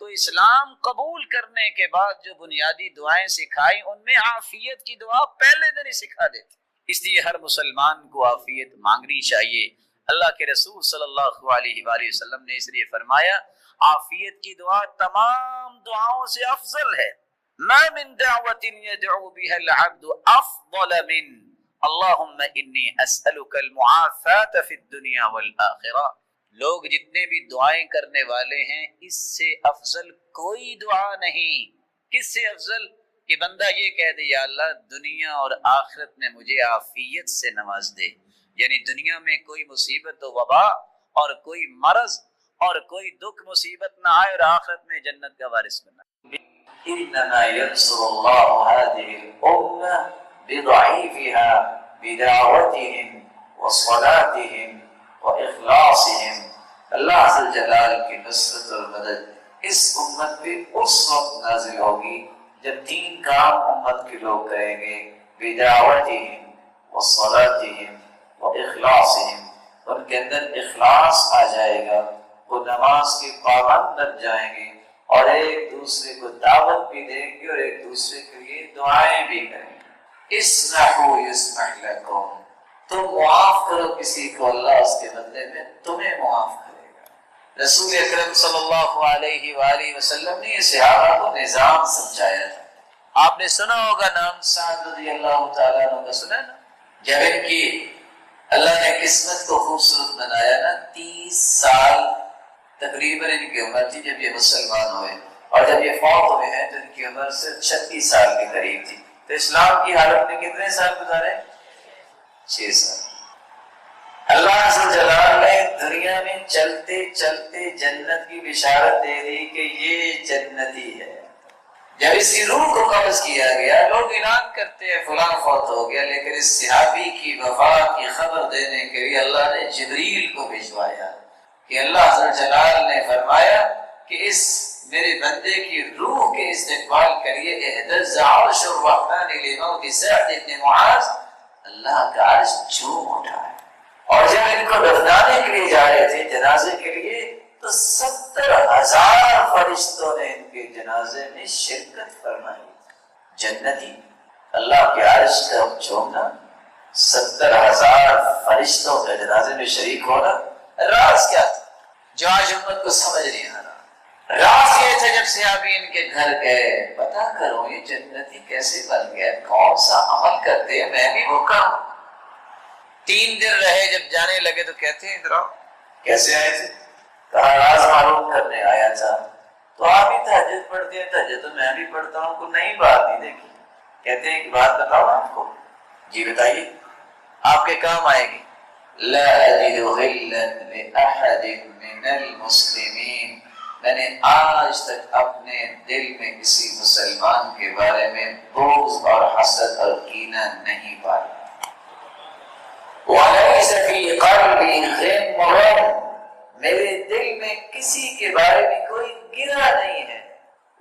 تو اسلام قبول کرنے کے بعد جو بنیادی دعائیں سکھائی ان میں عافیت کی دعا پہلے دن ہی سکھا دیتے. اس لیے ہر مسلمان کو عافیت مانگنی چاہیے. اللہ کے رسول صلی اللہ علیہ وآلہ وسلم نے اس لیے فرمایا عافیت کی دعا تمام دعاؤں سے افضل ہے. ما من دعوت يدعو بها العبد افضل من اللهم انی اسألک المعافاة فی الدنیا والآخرہ. لوگ جتنے بھی دعائیں کرنے والے ہیں اس سے افضل کوئی دعا نہیں. کس سے افضل؟ کہ بندہ یہ کہہ دے یا اللہ دنیا اور آخرت میں مجھے عافیت سے نواز دے، یعنی دنیا میں کوئی مصیبت و وبا اور کوئی مرض اور کوئی دکھ مصیبت نہ آئے اور آخرت میں جنت کا وارث بننا. انما ينصر الله هذه الامه بضعيفها بدعوتهم وصلاتهم واخلاصهم. اللہ عز جلال کی نصرت اور مدد اس امت پہ اس وقت نازل ہوگی جب تین کام امت کے لوگ کریں گے، بدعوتهم وصلاتهم واخلاصهم. ان کے اندر اخلاص آ جائے گا، وہ نماز کے پابند بن جائیں گے اور ایک دوسرے کو دعوت بھی دیں گے اور ایک دوسرے کے لیے دعائیں بھی کریں گے. اصلحوا یصلح لکم، تم معاف کرو کسی کو، اللہ اس کے بدلے میں تمہیں معاف کرے گا. رسول اکرم صلی اللہ علیہ وآلہ وسلم نے یہ صحابہ کو نظام سمجھایا تھا. آپ نے سنا ہوگا نام سعد رضی اللہ تعالیٰ عنہ کا، سنا نا؟ جب ان کی اللہ نے قسمت کو خوبصورت بنایا نا، 30 سال تقریباً ان کی عمر تھی جب یہ مسلمان ہوئے، اور جب یہ فوت ہوئے ہیں تو ان کی عمر صرف 36 سال کے قریب تھی. تو اسلام کی حالت میں کتنے سال گزارے؟ 6 سال. اللہ عز جلال نے دنیا میں چلتے چلتے جنت کی بشارت دے دی کہ یہ جنتی ہے. جب اس کی روح کو قبض کیا گیا لوگ اعلان کرتے ہیں فلاں فوت ہو گیا، لیکن اس صحابی کی وفات کی خبر دینے کے لیے اللہ نے جبریل کو بھیجوایا کہ اللہ عز جلال نے فرمایا کہ اس میرے بندے کی روح کے استقبال کریے. اهتز عرش الرحمن لموت سعد بن معاذ، اللہ کا عرش جھوم اٹھا ہے. اور جب ان کو دفنانے کے لیے جا رہے تھے جنازے کے لیے تو 70,000 فرشتوں نے ان کے جنازے میں شرکت فرمائی. جنتی اللہ کے عرش کا جھومنا، 70,000 فرشتوں کے جنازے میں شریک ہونا، راز کیا تھا جو آج امت کو سمجھ نہیں آ رہا؟ راز یہ تھا جب صحابی ان کے گھر گئے، پتا کرو یہ جنتی کیسے بن گیا، کون سا عمل کرتے ہیں میں بھی وہ کروں. 3 دن رہے، جب جانے لگے تو کہتے ہیں ادھر آؤ. کیسے آئے تھے؟ کہا راز معلوم کرنے آیا تھا. تو آپ ہی تہجد پڑھتے ہیں؟ تہجد تو میں بھی پڑھتا ہوں. کوئی نئی بات نہیں دیکھی. کہتے ہیں کہ بات بتاؤ آپ کو. جی بتائیے، آپ کے کام آئے گی. لا اجد غلا لأحد من المسلمین، میں نے آج تک اپنے دل میں کسی مسلمان کے بارے میں بغض اور حسد اور کینہ نہیں پایا. وَلَيْسَ فِي قَلْبِي غِمٌّ، میرے دل میں کسی کے بارے میں کوئی گرہ نہیں ہے.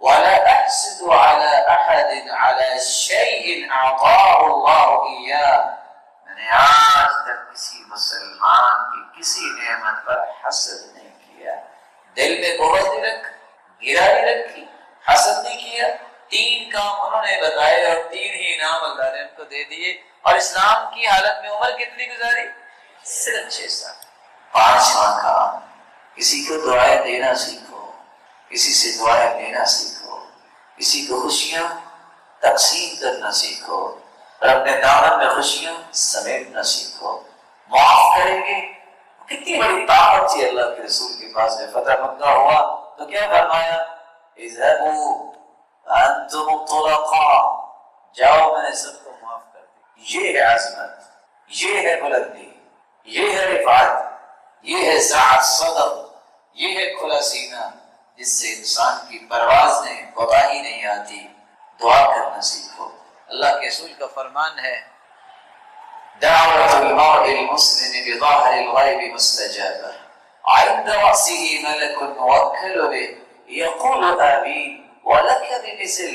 وَلَا أَحْسُدُ عَلَى أَحَدٍ عَلَى شَيْءٍ أَعْطَاهُ اللَّهُ إِيَّاهُ، میں نے آج تک کسی مسلمان کی کسی نعمت پر حسد نہیں کیا. دل میں بغض نہیں رکھا، گرہ نہیں رکھی، حسد نہیں کیا. 3 کام انہوں نے بتائے اور 3 ہی انعام اللہ نے ان کو دے دیے. اور اسلام کی حالت میں عمر کتنی گزاری؟ صرف 6 سال. 5واں کام، کسی کو دعائیں دینا سیکھو، کسی سے دعائیں لینا سیکھو، کسی کو خوشیاں تقسیم کرنا سیکھو اور اپنے دامن میں خوشیاں سمیٹنا سیکھو. معاف کریں گے، کتنی بڑی طاقت تھی اللہ کے رسول کے پاس. جب فتح مکہ ہوا تو کیا فرمایا؟ اذهبوا انتم الطلقاء، جاؤ میں نے سب کو معاف کر دیا. یہ ہے عظمت، یہ ہے بلندی، یہ ہے رفعت، یہ ہے سعت صدر، یہ ہے کھلا سینہ جس سے انسان کی پرواز میں کوتاہی نہیں آتی. دعا کرنا سیکھو. اللہ کے رسول کا فرمان ہے دعوت المرء المسلم بظاہر الغیب مستجابہ، عند رأسه ملک موکل به یقول آمین ولک بمثل.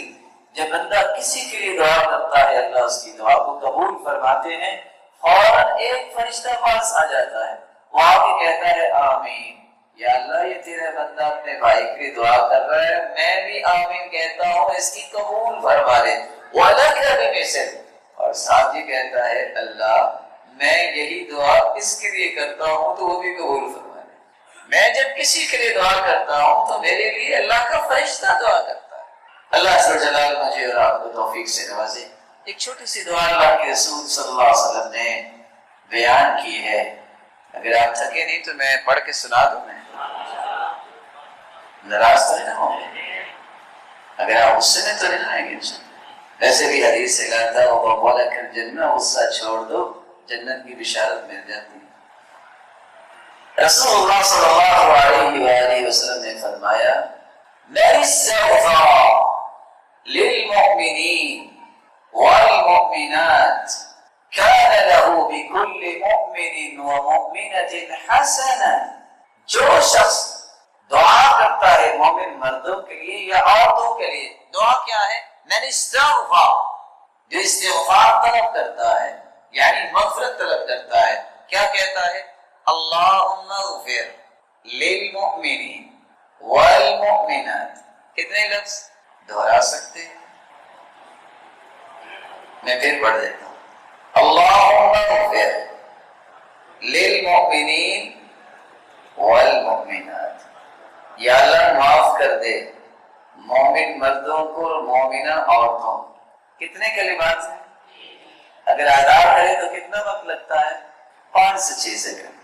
جب بندہ کسی کے لیے دعا کرتا ہے اللہ اس کی دعا کو قبول فرماتے ہیں. فوراً ایک فرشتہ پاس آ جاتا ہے، وہ آ کے کہتا ہے آمین یا اللہ یہ تیرا بندہ اپنے بھائی کے لیے دعا کر رہا ہے، میں بھی آمین کہتا ہوں، اس کی قبول فرما لے، وَلَكَ بِمِثْلِ، اور ساتھ یہ کہتا ہے اللہ میں یہی دعا اس کے لیے کرتا ہوں تو وہ بھی قبول فرما لے۔ میں جب کسی کے لیے دعا کرتا ہوں تو میرے لیے اللہ کا فرشتہ دعا کرتا ہے۔ اللہ عز و جلال مجھے اور آپ کو توفیق سے نوازے۔ ایک چھوٹی سی دعا اللہ کے رسول صلی اللہ علیہ وسلم نے بیان کی ہے، اگر آپ تھکے نہیں تو میں پڑھ کے سنا دوں، میں ناراض تو نہیں نہ ہوں گے، اگر آپ غصے میں تو نہیں آئیں گے انشاءاللہ۔ ویسے بھی حدیث سے کہا تھا وہ بولا کہ جنت، غصہ چھوڑ دو جنت کی بشارت مل جاتی ہے۔ رسول اللہ صلی اللہ علیہ وآلہ وسلم نے فرمایا من استغفر للمؤمنین والمؤمنات كان له بكل مؤمن ومؤمنة حسنة، جو شخص دعا کرتا ہے مومن مردوں کے لیے یا عورتوں کے لیے، دعا کیا ہے؟ من استغفر، جو استغفار طلب کرتا ہے یعنی مغفرت طلب کرتا ہے، کیا کہتا ہے؟ اللہم اغفر للمؤمنین والمؤمنات، کتنے لفظ دہرا سکتے ہیں؟ میں پھر پڑھ دیتا ہوں، اللہم اغفر للمؤمنین والمؤمنات، یا اللہ معاف کر دے مومن مردوں کو اور مومنہ عورتوں کو۔ کتنے کلمات ہیں؟ اگر ادا کرے تو کتنا وقت لگتا ہے؟ 5 سے 6 سیکنڈ۔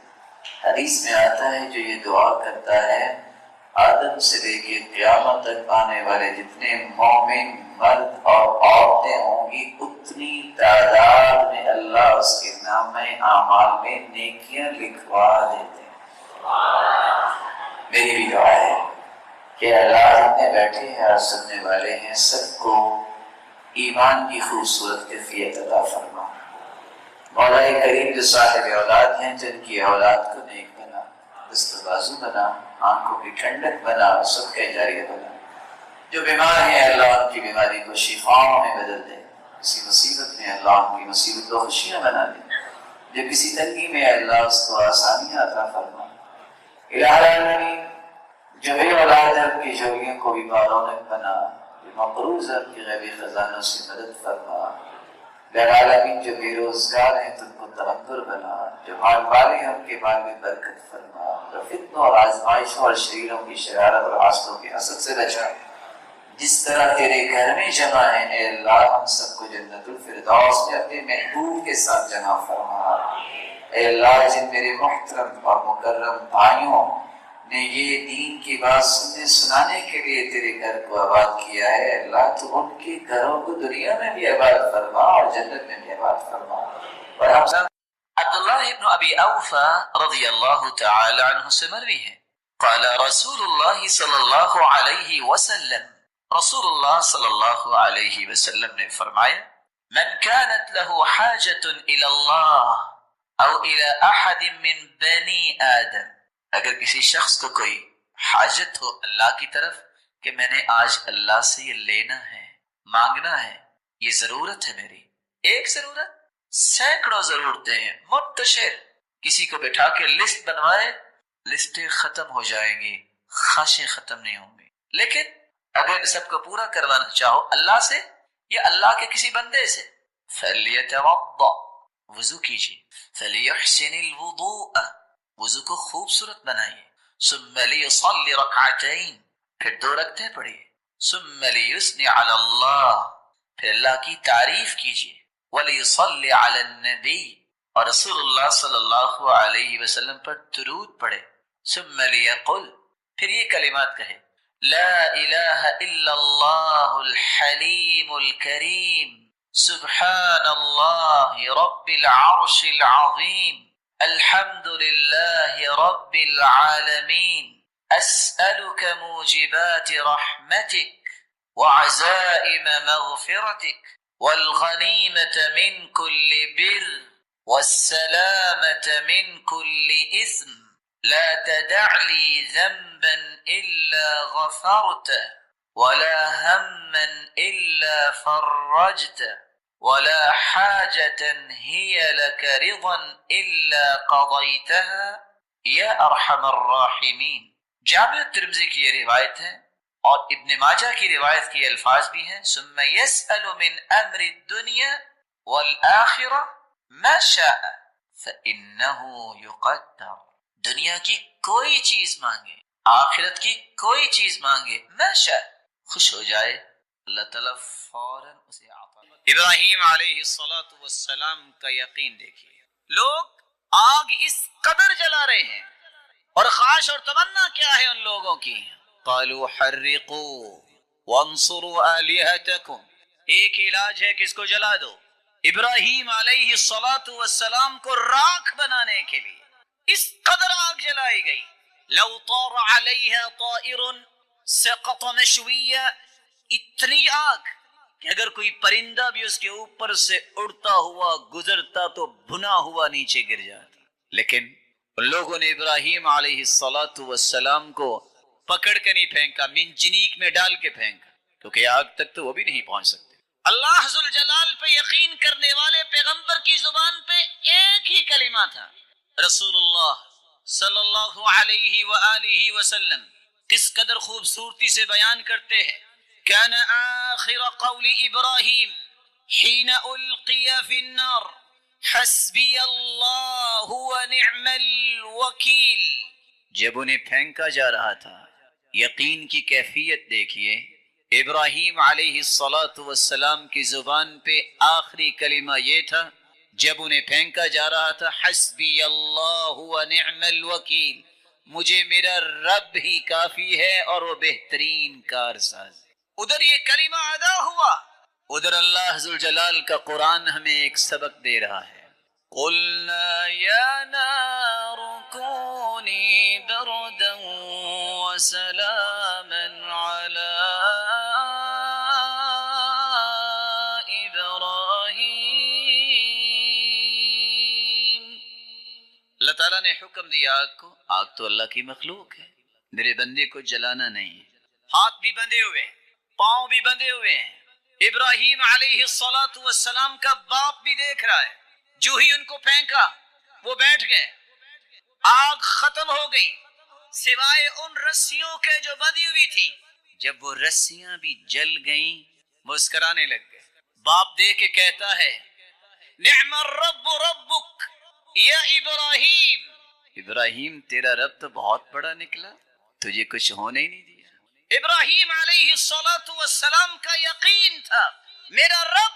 حدیث میں آتا ہے جو یہ دعا کرتا ہے آدم سے لے کے قیامت تک آنے والے جتنے مومن مرد اور عورتیں ہوں گی اتنی تعداد میں اللہ اس کے نام اعمال میں نیکیاں لکھوا دیتے ہیں۔ میری بھی دعا ہے کہ اللہ جتنے بیٹھے ہیں اور سننے والے ہیں سب کو ایمان کی خوبصورت کیفیت عطا فرما۔ مولا کریم جو صاحب اولاد ہیں جن کی اولاد کو نیک بنا، دست بازو بنا، آنکھوں کی ٹھنڈک بنا، صدقہ جاریہ بنا۔ جو بیمار ہیں اللہ ان کی بیماری کو شفاؤں میں بدل دے، کسی مصیبت میں اللہ ان کی مصیبت کو خوشیاں بنا دے، جو کسی تنگی میں اللہ اس کو آسانیاں عطا فرما۔ الہ العالمین جو بے اولاد ہے ان کی جوڑیوں کو بھی بارونق بنا، جو مقروض ہے ان کی غیبی خزانوں سے مدد فرما۔ الہ العالمین جو بے روزگار ہیں تم کو تمکن بنا، جو مال والے ہیں ان کے مال میں برکت فرما، جو فتنوں اور آزمائشوں اور شریروں کی شرارت اور حاسدوں کی حسد سے بچا۔ جس طرح تیرے گھر میں جمع ہے اے اللہ ہم سب کو جنت الفردوس میں اپنے محبوب کے ساتھ جمع فرما۔ اے اللہ جن میرے محترم اور مکرم بھائیوں نے یہ دین کی بات سننے سنانے کے لیے تیرے گھر کو آباد کیا ہے، اللہ تو ان کے گھروں کو دنیا میں بھی آباد فرما اور جنت میں بھی آباد فرما۔ اور ہم سب عبداللہ ابن ابی اوفا رضی اللہ تعالی عنہ سے مروی ہے، قال رسول اللہ صلی اللہ علیہ وسلم، رسول اللہ صلی اللہ علیہ وسلم نے فرمایا من كانت له حاجة الى اللہ او الى احد من بنی آدم، اگر کسی شخص کو کوئی حاجت ہو اللہ کی طرف کہ میں نے آج اللہ سے یہ لینا ہے، مانگنا ہے، یہ ضرورت ہے میری، ایک ضرورت، سینکڑوں ضرورتیں ہیں منتشر، کسی کو بٹھا کے لسٹ بنوائے، لسٹیں ختم ہو جائیں گی، خواہشیں ختم نہیں ہوں گی، لیکن اگر سب کو پورا کروانا چاہو اللہ سے یا اللہ کے کسی بندے سے، فَلْيَتَوَضَّأْ، وضو کیجیے، فَلْيُحْسِنِ الْوُضُوءَ، وضو کو خوبصورت بنائیے، ثُمَّ لِيُصَلِّ رَكْعَتَيْن، پھر 2 رکعتیں پڑھیے، ثُمَّ لِيُثْنِ عَلَى اللَّهِ، پھر اللہ کی تعریف کیجیے، وَلِيُصَلِّ عَلَى النَّبِيِّ، اور رسول اللہ صلی اللہ علیہ وسلم پر درود پڑھے، ثُمَّ لِيَقُلْ، پھر یہ کلمات کہے، لا الہ الا اللہ الحلیم الکریم سبحان اللہ رب العرش العظیم الحمد للہ رب العالمین اسألک موجبات رحمتک وعزائم مغفرتک والغنیمة من كل بر والسلامة من كل إثم لا تدع لي ذنبا إلا غفرته ولا هما إلا فرجته ولا حاجة هي لك رضا إلا قضيتها یا ارحم الراحمین۔ جامع ترمذی کی یہ روایت ہے اور ابن ماجہ کی روایت کی الفاظ بھی ہیں، ثم يسأل من امر الدنيا والآخرة ما شاء فإنه يقدر۔ دنیا کی کوئی چیز مانگے، آخرت کی کوئی چیز مانگے، ما شاء، خوش ہو جائے، اللہ تعالیٰ فوراً اسے عطا۔ ابراہیم علیہ السلام کا یقین دیکھیے، لوگ آگ اس قدر جلا رہے ہیں اور خواہش اور تمنا کیا ہے ان لوگوں کی، قالوا حرقوا وانصروا آلہتکم، ایک علاج ہے کہ اس کو جلا دو۔ ابراہیم علیہ السلام کو راکھ بنانے کے لیے اس قدر آگ جلائی گئی، لو طار علیہا طائر سقط مشویا، اتنی آگ کہ اگر کوئی پرندہ بھی اس کے اوپر سے اڑتا ہوا گزرتا تو بھنا ہوا نیچے گر جاتا، لیکن ان لوگوں نے ابراہیم علیہ السلام کو پکڑ کے نہیں پھینکا، منجنیق میں ڈال کے پھینکا، کیونکہ آگ تک تو وہ بھی نہیں پہنچ سکتے۔ اللہ ذوالجلال پہ یقین کرنے والے پیغمبر کی زبان پہ ایک ہی کلمہ تھا، رسول اللہ صلی اللہ علیہ وآلہ وسلم کس قدر خوبصورتی سے بیان کرتے ہیں، کان آخر قول ابراہیم حین القی فی النار حسبی اللہ ونعم الوکیل۔ جب انہیں پھینکا جا رہا تھا، یقین کی کیفیت دیکھیے، ابراہیم علیہ السلام کی زبان پہ آخری کلمہ یہ تھا جب انہیں پھینکا جا رہا تھا، حسبی اللہ ونعم الوکیل، مجھے میرا رب ہی کافی ہے اور وہ بہترین کارساز ہے۔ ادھر یہ کلمہ ادا ہوا، ادھر اللہ ذوالجلال کا قرآن ہمیں ایک سبق دے رہا ہے، قُلْنَا يَا نَارُ كُونِي بَرْدًا وَسَلَامًا عَلَىٰ اللہ تعالیٰ نے حکم دیا آگ کو، آگ تو اللہ کی مخلوق ہے، میرے بندے کو جلانا نہیں ہے۔ ہاتھ بھی بندھے ہوئے ہیں، پاؤں بھی بندھے ہوئے ہیں، ابراہیم علیہ السلام کا باپ بھی دیکھ رہا ہے، جو ہی ان کو پھینکا وہ بیٹھ گئے، آگ ختم ہو گئی سوائے ان رسیوں کے جو بندھی ہوئی تھی۔ جب وہ رسیاں بھی جل گئیں مسکرانے لگ گئے۔ باپ دیکھ کے کہتا ہے، نعم الرب ربک یا ابراہیم، ابراہیم تیرا رب تو بہت بڑا نکلا، تجھے کچھ ہونے ہی نہیں دیا۔ ابراہیم علیہ السلام کا یقین تھا، میرا رب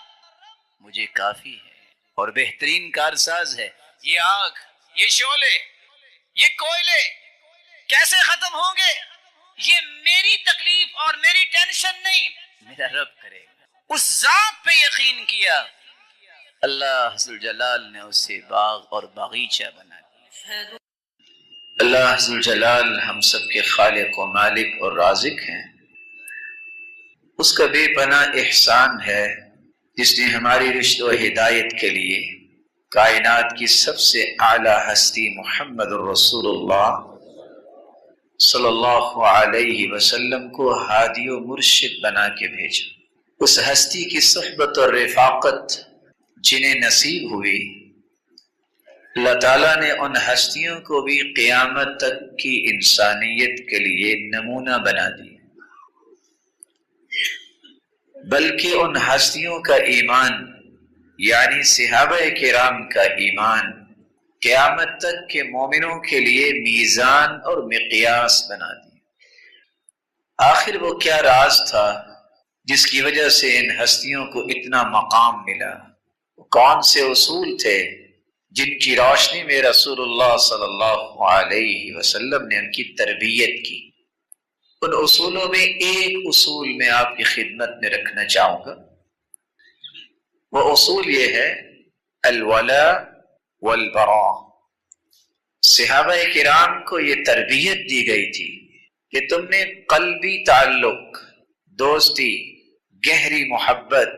مجھے کافی ہے اور بہترین کارساز ہے۔ یہ آگ، یہ شعلے، یہ کوئلے کیسے ختم ہوں گے؟ یہ میری تکلیف اور میری ٹینشن نہیں، میرا رب کرے گا۔ اس ذات پہ یقین کیا، اللہ ذوالجلال نے اسے باغ اور باغیچہ بنا دیا۔ اللہ ذوالجلال ہم سب کے خالق و مالک اور رازق ہیں، اس کا بے پناہ احسان ہے جس نے ہماری رشد و ہدایت کے لیے کائنات کی سب سے اعلیٰ ہستی محمد الرسول اللہ صلی اللہ علیہ وسلم کو ہادی و مرشد بنا کے بھیجا۔ اس ہستی کی صحبت اور رفاقت جنہیں نصیب ہوئی، اللہ تعالیٰ نے ان ہستیوں کو بھی قیامت تک کی انسانیت کے لیے نمونہ بنا دیا، بلکہ ان ہستیوں کا ایمان یعنی صحابہ کرام کا ایمان قیامت تک کے مومنوں کے لیے میزان اور مقیاس بنا دیا۔ آخر وہ کیا راز تھا جس کی وجہ سے ان ہستیوں کو اتنا مقام ملا؟ کون سے اصول تھے جن کی روشنی میں رسول اللہ صلی اللہ علیہ وسلم نے ان کی تربیت کی؟ ان اصولوں میں ایک اصول میں آپ کی خدمت میں رکھنا چاہوں گا، وہ اصول یہ ہے الولاء والبراء۔ صحابہ کرام کو یہ تربیت دی گئی تھی کہ تم نے قلبی تعلق، دوستی، گہری محبت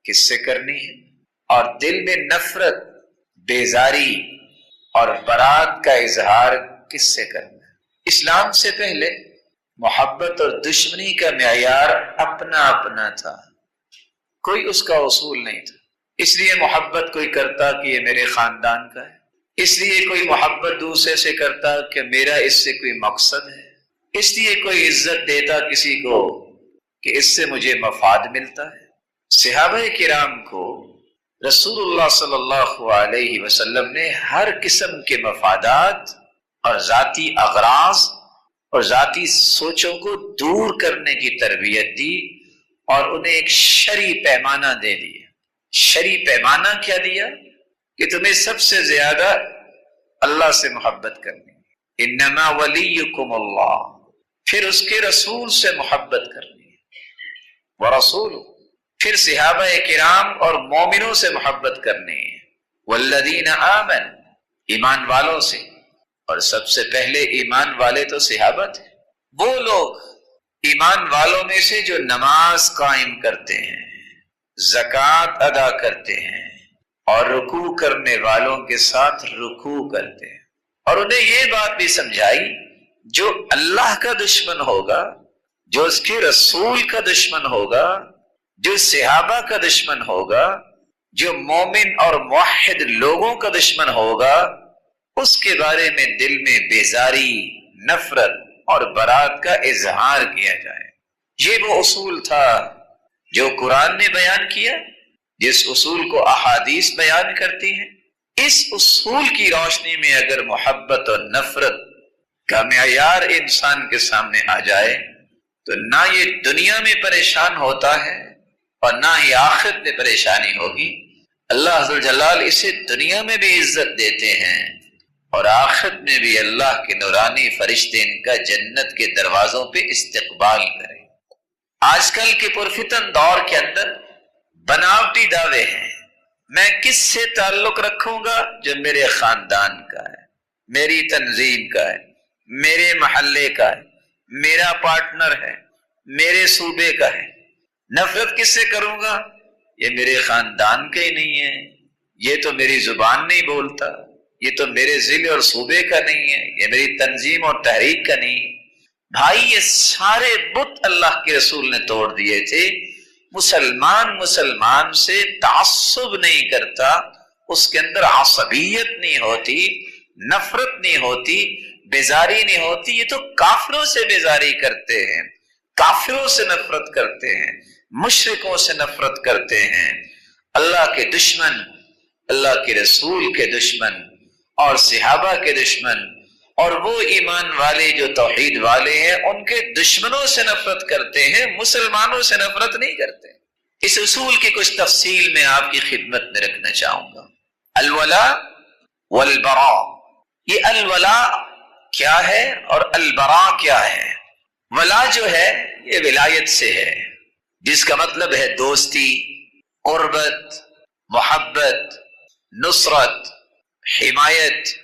کس سے کرنی ہے، اور دل میں نفرت، بیزاری اور برات کا اظہار کس سے کرنا ہے۔ اسلام سے پہلے محبت اور دشمنی کا معیار اپنا اپنا تھا، کوئی اس کا اصول نہیں تھا۔ اس لیے محبت کوئی کرتا کہ یہ میرے خاندان کا ہے، اس لیے کوئی محبت دوسرے سے کرتا کہ میرا اس سے کوئی مقصد ہے، اس لیے کوئی عزت دیتا کسی کو کہ اس سے مجھے مفاد ملتا ہے۔ صحابہ کرام کو رسول اللہ صلی اللہ علیہ وسلم نے ہر قسم کے مفادات اور ذاتی اغراض اور ذاتی سوچوں کو دور کرنے کی تربیت دی، اور انہیں ایک شرعی پیمانہ دے دیا۔ شرعی پیمانہ کیا دیا؟ کہ تمہیں سب سے زیادہ اللہ سے محبت کرنی، انما ولیکم اللہ، پھر اس کے رسول سے محبت کرنی، ورسول، پھر صحابہ کرام اور مومنوں سے محبت کرنی، والذین آمنوا، ایمان والوں سے، اور سب سے پہلے ایمان والے تو صحابہ تھے، وہ لوگ ایمان والوں میں سے جو نماز قائم کرتے ہیں، زکوٰۃ ادا کرتے ہیں، اور رکوع کرنے والوں کے ساتھ رکوع کرتے ہیں، اور انہیں یہ بات بھی سمجھائی جو اللہ کا دشمن ہوگا، جو اس کے رسول کا دشمن ہوگا، جو صحابہ کا دشمن ہوگا، جو مومن اور موحد لوگوں کا دشمن ہوگا، اس کے بارے میں دل میں بیزاری، نفرت اور برات کا اظہار کیا جائے۔ یہ وہ اصول تھا جو قرآن نے بیان کیا، جس اصول کو احادیث بیان کرتی ہیں۔ اس اصول کی روشنی میں اگر محبت اور نفرت کا معیار انسان کے سامنے آ جائے تو نہ یہ دنیا میں پریشان ہوتا ہے اور نہ ہی آخرت میں پریشانی ہوگی۔ اللہ ذو الجلال اسے دنیا میں بھی عزت دیتے ہیں اور آخرت میں بھی اللہ کے نورانی فرشتے ان کا جنت کے دروازوں پہ استقبال کریں۔ آج کل کے پرفتن دور کے اندر بناوٹی دعوے ہیں، میں کس سے تعلق رکھوں گا؟ جو میرے خاندان کا ہے، میری تنظیم کا ہے، میرے محلے کا ہے، میرا پارٹنر ہے، میرے صوبے کا ہے۔ نفرت کس سے کروں گا؟ یہ میرے خاندان کا ہی نہیں ہے، یہ تو میری زبان نہیں بولتا، یہ تو میرے ضلع اور صوبے کا نہیں ہے، یہ میری تنظیم اور تحریک کا نہیں ہے۔ بھائی یہ سارے بت اللہ کے رسول نے توڑ دیے تھے۔ مسلمان سے تعصب نہیں کرتا، اس کے اندر عصبیت نہیں ہوتی، نفرت نہیں ہوتی، بیزاری نہیں ہوتی۔ یہ تو کافروں سے بیزاری کرتے ہیں، کافروں سے نفرت کرتے ہیں، مشرکوں سے نفرت کرتے ہیں۔ اللہ کے دشمن، اللہ کے رسول کے دشمن اور صحابہ کے دشمن اور وہ ایمان والے جو توحید والے ہیں ان کے دشمنوں سے نفرت کرتے ہیں، مسلمانوں سے نفرت نہیں کرتے۔ اس اصول کی کچھ تفصیل میں آپ کی خدمت میں رکھنا چاہوں گا۔ الولاء والبراء، یہ الولاء کیا ہے اور البراء کیا ہے؟ ولا جو ہے یہ ولایت سے ہے، جس کا مطلب ہے دوستی، قربت، محبت، نصرت، حمایت۔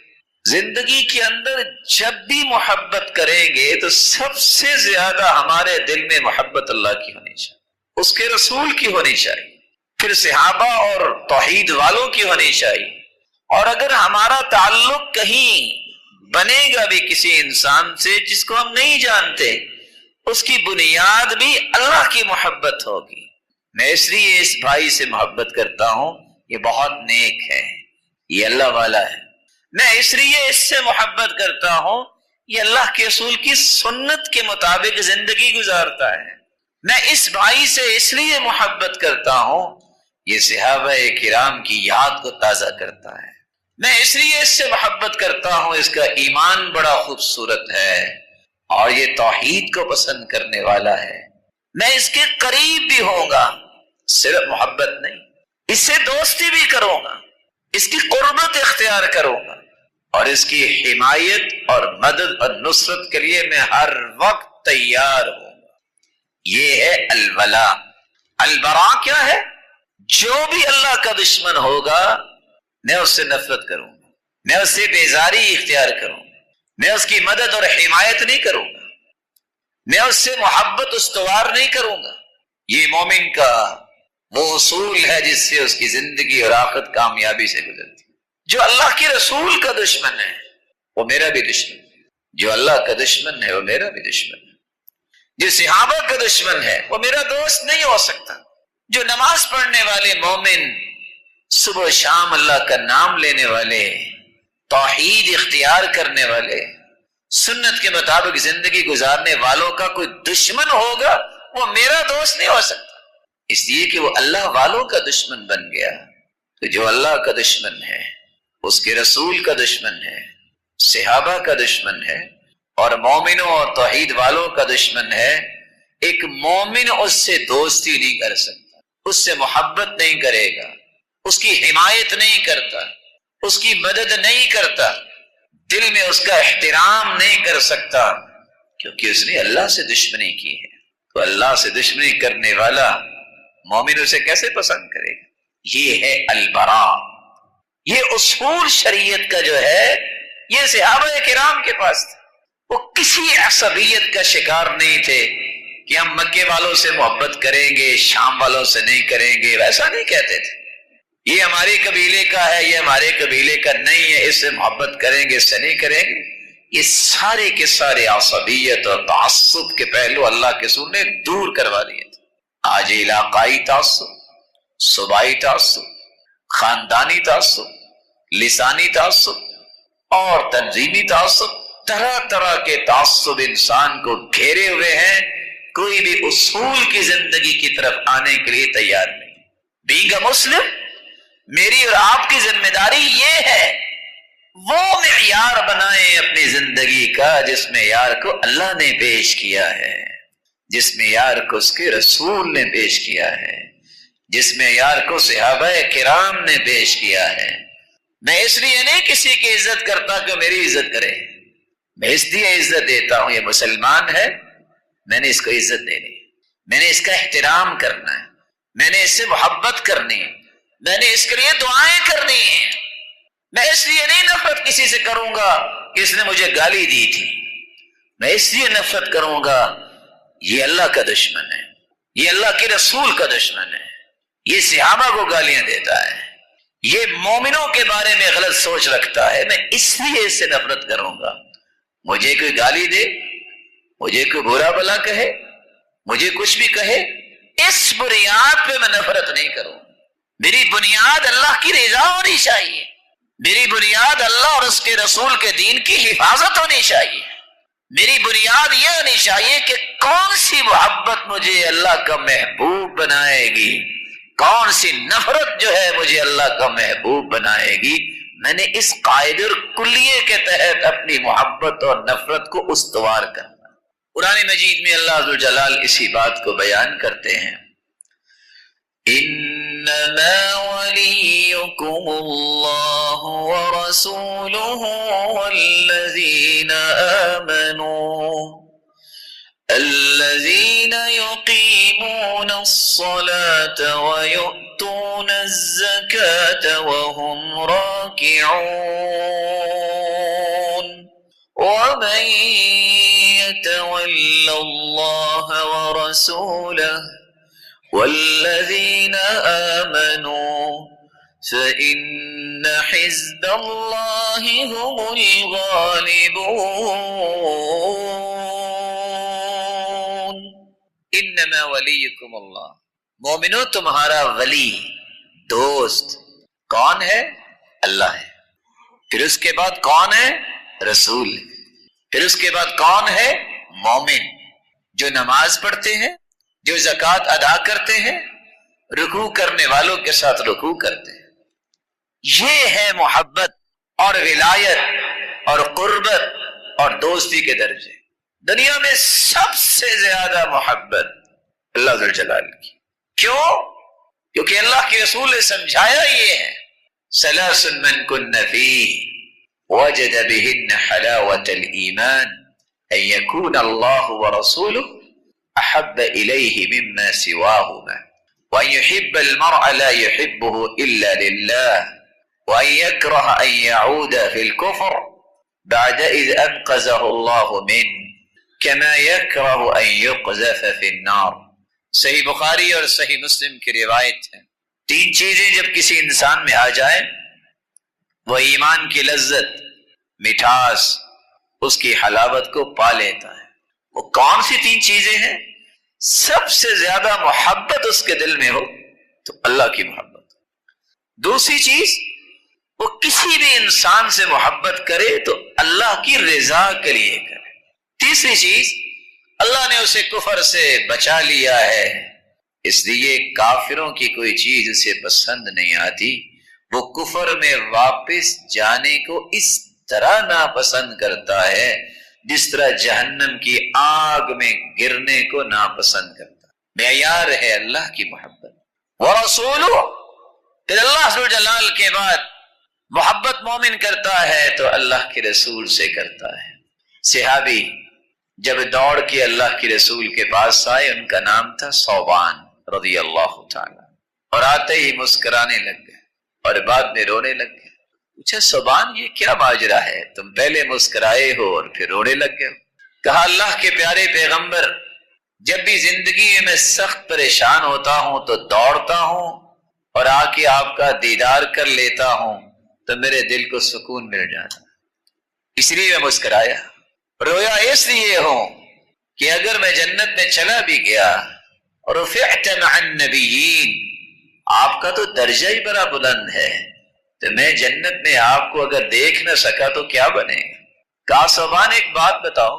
زندگی کے اندر جب بھی محبت کریں گے تو سب سے زیادہ ہمارے دل میں محبت اللہ کی ہونی چاہیے، اس کے رسول کی ہونی چاہیے، پھر صحابہ اور توحید والوں کی ہونی چاہیے۔ اور اگر ہمارا تعلق کہیں بنے گا بھی کسی انسان سے جس کو ہم نہیں جانتے، اس کی بنیاد بھی اللہ کی محبت ہوگی۔ میں اس لیے اس بھائی سے محبت کرتا ہوں، یہ بہت نیک ہے، یہ اللہ والا ہے۔ میں اس لیے اس سے محبت کرتا ہوں، یہ اللہ کے رسول کی سنت کے مطابق زندگی گزارتا ہے۔ میں اس بھائی سے اس لیے محبت کرتا ہوں، یہ صحابہ کرام کی یاد کو تازہ کرتا ہے۔ میں اس لیے اس سے محبت کرتا ہوں، اس کا ایمان بڑا خوبصورت ہے اور یہ توحید کو پسند کرنے والا ہے۔ میں اس کے قریب بھی ہوں گا، صرف محبت نہیں، اس سے دوستی بھی کروں گا، اس کی قربت اختیار کروں گا، اور اس کی حمایت اور مدد اور نصرت کے لیے میں ہر وقت تیار ہوں گا۔ یہ ہے الولا۔ البراء کیا ہے؟ جو بھی اللہ کا دشمن ہوگا میں اس سے نفرت کروں گا، میں اس سے بیزاری اختیار کروں گا، میں اس کی مدد اور حمایت نہیں کروں گا، میں اس سے محبت استوار نہیں کروں گا۔ یہ مومن کا وہ اصول ہے جس سے اس کی زندگی اور آخرت کامیابی سے گزرتی ہے۔ جو اللہ کے رسول کا دشمن ہے وہ میرا بھی دشمن ہے، جو اللہ کا دشمن ہے وہ میرا بھی دشمن ہے، جو صحابہ کا دشمن ہے وہ میرا دوست نہیں ہو سکتا۔ جو نماز پڑھنے والے مومن، صبح و شام اللہ کا نام لینے والے، توحید اختیار کرنے والے، سنت کے مطابق زندگی گزارنے والوں کا کوئی دشمن ہوگا وہ میرا دوست نہیں ہو سکتا، اس لیے کہ وہ اللہ والوں کا دشمن بن گیا۔ تو جو اللہ کا دشمن ہے، اس کے رسول کا دشمن ہے، صحابہ کا دشمن ہے، اور مومنوں اور توحید والوں کا دشمن ہے، ایک مومن اس سے دوستی نہیں کر سکتا، اس سے محبت نہیں کرے گا، اس کی حمایت نہیں کرتا، اس کی مدد نہیں کرتا، دل میں اس کا احترام نہیں کر سکتا، کیونکہ اس نے اللہ سے دشمنی کی ہے۔ تو اللہ سے دشمنی کرنے والا مومن اسے کیسے پسند کرے گا؟ یہ ہے البراء، یہ اصول شریعت کا جو ہے یہ صحابہ کرام کے پاس تھا۔ وہ کسی عصبیت کا شکار نہیں تھے کہ ہم مکے والوں سے محبت کریں گے، شام والوں سے نہیں کریں گے، ویسا نہیں کہتے تھے۔ یہ ہمارے قبیلے کا ہے، یہ ہمارے قبیلے کا نہیں ہے، اس سے محبت کریں گے، اس سے نہیں کریں گے۔ یہ سارے کے سارے عصبیت اور تعصب کے پہلو اللہ کے رسول نے دور کروا دیے تھے۔ آج علاقائی تعصب، صوبائی تعصب، خاندانی تعصب، لسانی تعصب اور تنظیمی تعصب، طرح طرح کے تعصب انسان کو گھیرے ہوئے ہیں، کوئی بھی اصول کی زندگی کی طرف آنے کے لیے تیار نہیں۔ بینگ اے مسلم، میری اور آپ کی ذمہ داری یہ ہے وہ معیار بنائیں اپنی زندگی کا جس معیار کو اللہ نے پیش کیا ہے، جس معیار کو اس کے رسول نے پیش کیا ہے، جس معیار کو صحابہ کرام نے پیش کیا ہے۔ میں اس لیے نہیں کسی کی عزت کرتا کہ میری عزت کرے، میں اس لیے عزت دیتا ہوں یہ مسلمان ہے، میں نے اس کو عزت دینی، میں نے اس کا احترام کرنا ہے، میں نے اس سے محبت کرنی ہے، میں نے اس کے لیے دعائیں کرنی ہیں۔ میں اس لیے نہیں نفرت کسی سے کروں گا کہ اس نے مجھے گالی دی تھی، میں اس لیے نفرت کروں گا یہ اللہ کا دشمن ہے، یہ اللہ کے رسول کا دشمن ہے، یہ صحابہ کو گالیاں دیتا ہے، یہ مومنوں کے بارے میں غلط سوچ رکھتا ہے، میں اس لیے اس سے نفرت کروں گا۔ مجھے کوئی گالی دے، مجھے کوئی برا بلا کہے، مجھے کچھ بھی کہے، اس بنیاد پہ میں نفرت نہیں کروں۔ میری بنیاد اللہ کی رضا ہونی چاہیے، میری بنیاد اللہ اور اس کے رسول کے دین کی حفاظت ہونی چاہیے، میری بنیاد یہ ہونی چاہیے کہ کون سی محبت مجھے اللہ کا محبوب بنائے گی، کون سی نفرت جو ہے مجھے اللہ کا محبوب بنائے گی۔ میں نے اس قاعدے اور کلیے کے تحت اپنی محبت اور نفرت کو استوار کرنا۔ قرآن مجید میں اللہ عز و جلال اسی بات کو بیان کرتے ہیں، انما وليكم الله ورسوله والذين آمنوا الذين يقيمون الصلاة ويؤتون الزكاة وهم راكعون ومن يتول الله ورسوله والذين آمنوا فإن حزب الله هم الغالبون۔ انما ولیکم اللہ، مومنو تمہارا ولی، دوست کون ہے؟ اللہ ہے۔ پھر اس کے بعد کون ہے؟ رسول۔ پھر اس کے بعد کون ہے؟ مومن، جو نماز پڑھتے ہیں، جو زکوٰۃ ادا کرتے ہیں، رکوع کرنے والوں کے ساتھ رکوع کرتے ہیں۔ یہ ہے محبت اور ولایت اور قربت اور دوستی کے درجے۔ دنیا میں سب سے زیادہ محبت اللہ ذو الجلال کی۔ کیوں؟ کیونکہ اللہ کے رسول نے سمجھایا یہ ہے، ثلاث من کن فیہ وجد بہن حلاوة الایمان ان یکون اللہ ورسولہ احب الیہ مما سواہما وان یحب المرء لا یحبه الا للہ وان یکرہ ان یعود فی الکفر بعد اذ انقذہ اللہ منہ كما يكره ان يقذف في النار۔ صحیح بخاری اور صحیح مسلم کی روایت ہے، تین چیزیں جب کسی انسان میں آ جائیں وہ ایمان کی لذت، مٹھاس، اس کی حلاوت کو پا لیتا ہے۔ وہ کون سی تین چیزیں ہیں؟ سب سے زیادہ محبت اس کے دل میں ہو تو اللہ کی محبت، دوسری چیز وہ کسی بھی انسان سے محبت کرے تو اللہ کی رضا کے لیے کرے۔ تیسری چیز، اللہ نے اسے کفر سے بچا لیا ہے، اس لیے کافروں کی کوئی چیز اسے پسند نہیں آتی، وہ کفر میں واپس جانے کو اس طرح ناپسند کرتا ہے جس طرح جہنم کی آگ میں گرنے کو ناپسند کرتا ہے۔ معیار ہے اللہ کی محبت۔ ورسولہ، پھر اللہ ذو جلال کے بعد محبت مومن کرتا ہے تو اللہ کے رسول سے کرتا ہے۔ صحابی جب دوڑ کے اللہ کے رسول کے پاس آئے، ان کا نام تھا ثوبان رضی اللہ تعالی، اور آتے ہی مسکرانے لگ گئے اور بعد میں رونے لگ گئے۔ پوچھا ثوبان یہ کیا ماجرا ہے، تم پہلے مسکرائے ہو اور پھر رونے لگ گئے؟ کہا اللہ کے پیارے پیغمبر، جب بھی زندگی میں سخت پریشان ہوتا ہوں تو دوڑتا ہوں اور آ کے آپ کا دیدار کر لیتا ہوں تو میرے دل کو سکون مل جاتا، اس لیے میں مسکرایا۔ رویا اس لیے ہوں کہ اگر میں جنت میں چلا بھی گیا اور رفعت مع النبیین، آپ کا تو درجہ ہی بڑا بلند ہے، تو میں جنت میں آپ کو اگر دیکھ نہ سکا تو کیا بنے گا؟ کہا ثوبان ایک بات بتاؤ،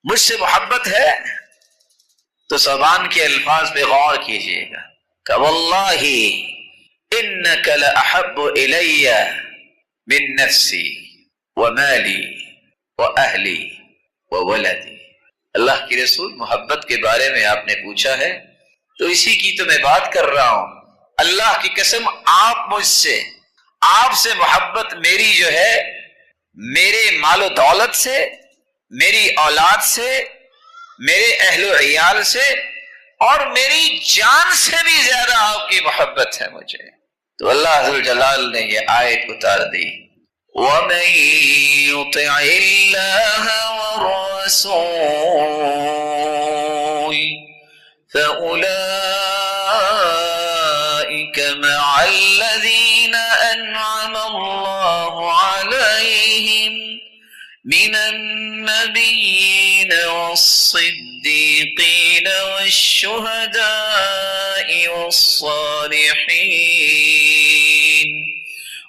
مجھ سے محبت ہے؟ تو ثوبان کے الفاظ پہ غور کیجئے گا کہ واللہ انک لاحب الی من نفسی ومالی واہلی وولدی۔ اللہ کے رسول محبت کے بارے میں آپ نے پوچھا ہے تو اسی کی تو میں بات کر رہا ہوں۔ اللہ کی قسم آپ مجھ سے، آپ سے محبت میری جو ہے میرے مال و دولت سے، میری اولاد سے، میرے اہل و عیال سے اور میری جان سے بھی زیادہ آپ کی محبت ہے مجھے۔ تو اللہ ذو جلال نے یہ آیت اتار دی، وَمَن يُطِعِ اللَّهَ وَالرَّسُولَ فَأُولَٰئِكَ مَعَ الَّذِينَ أَنْعَمَ اللَّهُ عَلَيْهِمْ مِنَ النَّبِيِّينَ وَالصِّدِّيقِينَ وَالشُّهَدَاءِ وَالصَّالِحِينَ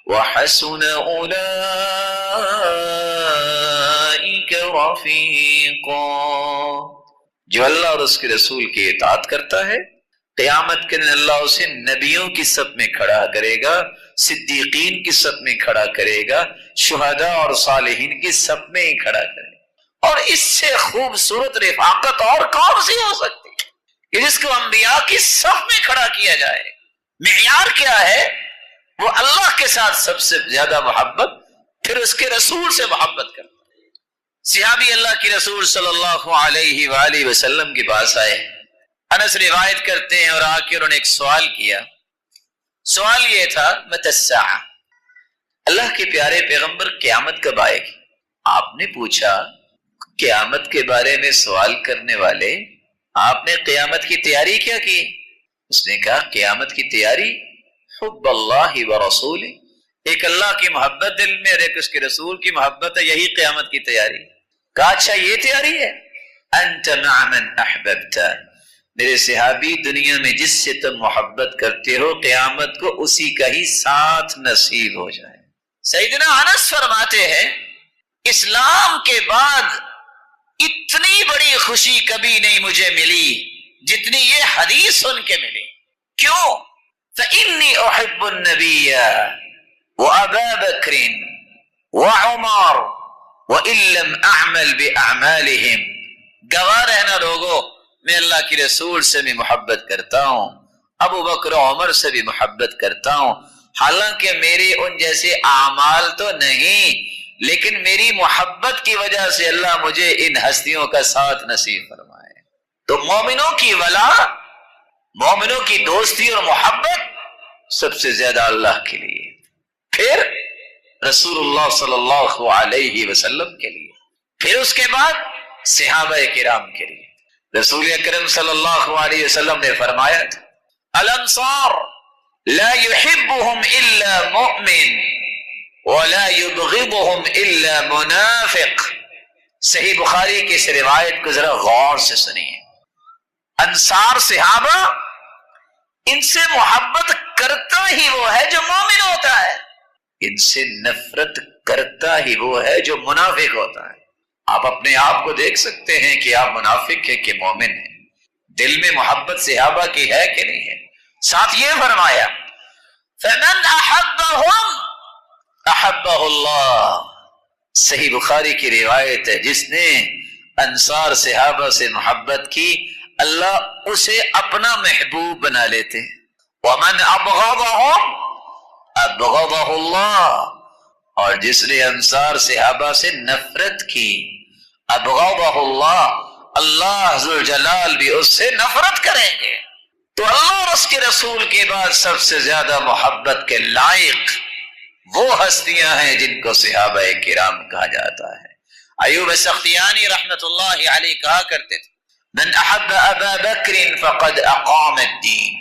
وَحَسُنَ أُولَٰئِكَ رَفِيقًا۔ جو اللہ اور اس کے رسول کی اطاعت کرتا ہے، قیامت کے دن اللہ اسے نبیوں کی صف میں کھڑا کرے گا، صدیقین کی صف میں کھڑا کرے گا، شہداء اور صالحین کی صف میں ہی کھڑا کرے گا۔ اور اس سے خوبصورت رفاقت اور کون سی ہو سکتی ہے کہ جس کو انبیاء کی صف میں کھڑا کیا جائے؟ معیار کیا ہے؟ وہ اللہ کے ساتھ سب سے زیادہ محبت، پھر اس کے رسول سے محبت کرتا۔ صحابی اللہ کی رسول صلی اللہ علیہ وآلہ وسلم کے پاس آئے، انس روایت کرتے ہیں، اور آ کے انہوں نے ایک سوال کیا۔ سوال یہ تھا متی الساعہ، اللہ کے پیارے پیغمبر قیامت کب آئے گی؟ آپ نے پوچھا قیامت کے بارے میں سوال کرنے والے، آپ نے قیامت کی تیاری کیا کی؟ اس نے کہا قیامت کی تیاری حب اللہ ورسول، ایک اللہ کی محبت دل میں اور ایک اس کے رسول کی محبت ہے، یہی قیامت کی تیاری۔ کہا اچھا یہ تیاری ہے؟ انت مع من احببت، میرے صحابی دنیا میں جس سے تم محبت کرتے ہو قیامت کو اسی کا ہی ساتھ نصیب ہو جائے۔ سیدنا انس فرماتے ہیں اسلام کے بعد اتنی بڑی خوشی کبھی نہیں مجھے ملی جتنی یہ حدیث سن کے ملی۔ کیوں؟ فإني أحب النبي وأبا بكر وعمر وإن لم أعمل بأعمالهم، گواہ رہنا لوگوں، میں اللہ کی رسول سے بھی محبت کرتا ہوں، ابو بکر و عمر سے بھی محبت کرتا ہوں، حالانکہ میرے ان جیسے اعمال تو نہیں، لیکن میری محبت کی وجہ سے اللہ مجھے ان ہستیوں کا ساتھ نصیب فرمائے۔ تو مومنوں کی ولا، مومنوں کی دوستی اور محبت سب سے زیادہ اللہ کے لیے، پھر رسول اللہ صلی اللہ علیہ وسلم کے لیے، پھر اس کے بعد صحابہ کرام کے لیے۔ رسول اکرم صلی اللہ علیہ وسلم نے فرمایا تھا الانصار لا يحبهم الا مؤمن ولا يبغضهم الا منافق۔ صحیح بخاری کی اس روایت کو ذرا غور سے سنیے۔ انصار صحابہ، ان سے محبت کرتا ہی وہ ہے جو مومن ہوتا ہے، ان سے نفرت کرتا ہی وہ ہے جو منافق ہوتا ہے۔ آپ اپنے آپ کو دیکھ سکتے ہیں کہ آپ منافق ہیں کہ مومن ہیں، دل میں محبت صحابہ کی ہے کہ نہیں ہے۔ ساتھ یہ فرمایا فَمَنْ أَحَبَّهُمْ أَحَبَّهُ اللَّهُ، صحیح بخاری کی روایت ہے، جس نے انصار صحابہ سے محبت کی اللہ اسے اپنا محبوب بنا لیتے۔ وَمَنْ أَبْغَضَهُمْ أَبْغَضَهُ اللَّهُ، اور جس نے انصار صحابہ سے نفرت کی ابغضہ اللہ، اللہ ذوالجلال بھی اس سے نفرت کریں گے۔ تو اللہ اور اس کے رسول کے بعد سب سے زیادہ محبت کے لائق وہ ہستیاں ہیں جن کو صحابہ کرام کہا جاتا ہے۔ ایوب سختیانی رحمت اللہ علیہ کہا کرتے تھے من احب ابا بکر فقد اقام الدین،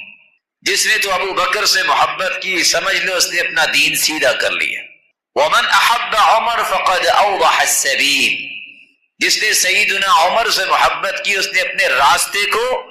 جس نے تو ابو بکر سے محبت کی سمجھ لو اس نے اپنا دین سیدھا کر لیا۔ ومن احب عمر فقد اوضح السبیل، جس نے سیدنا عمر سے محبت کی اس نے اپنے راستے کو